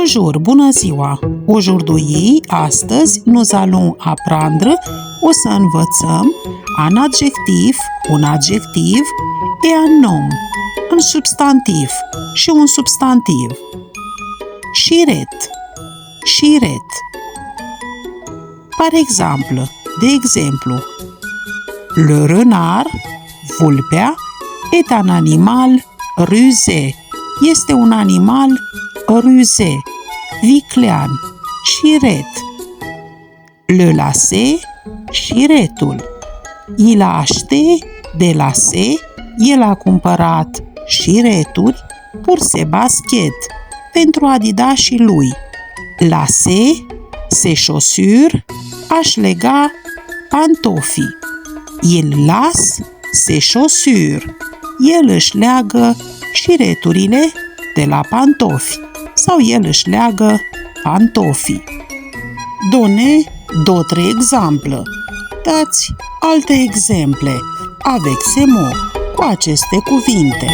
Bonjour, bună ziua! Aujourd'hui, astăzi, nous allons apprendre, o să învățăm un adjectiv et un nom, un substantiv și un substantiv. Șiret. Par exemple, de exemplu, le renard, vulpea, est un animal rusé. Este un animal rusé, viclean, șiret. Le lacet, șiretul. Il a acheté des lacets, el a cumpărat șireturi pour ses baskets, pentru adidașii lui. Lacet, ses chaussures, aș lega pantofii. Il lace ses chaussures, el își leagă șireturile de la pantofi sau el își leagă pantofii. Donnez d'autres exemples. Dați alte exemple avec ces mots, cu aceste cuvinte.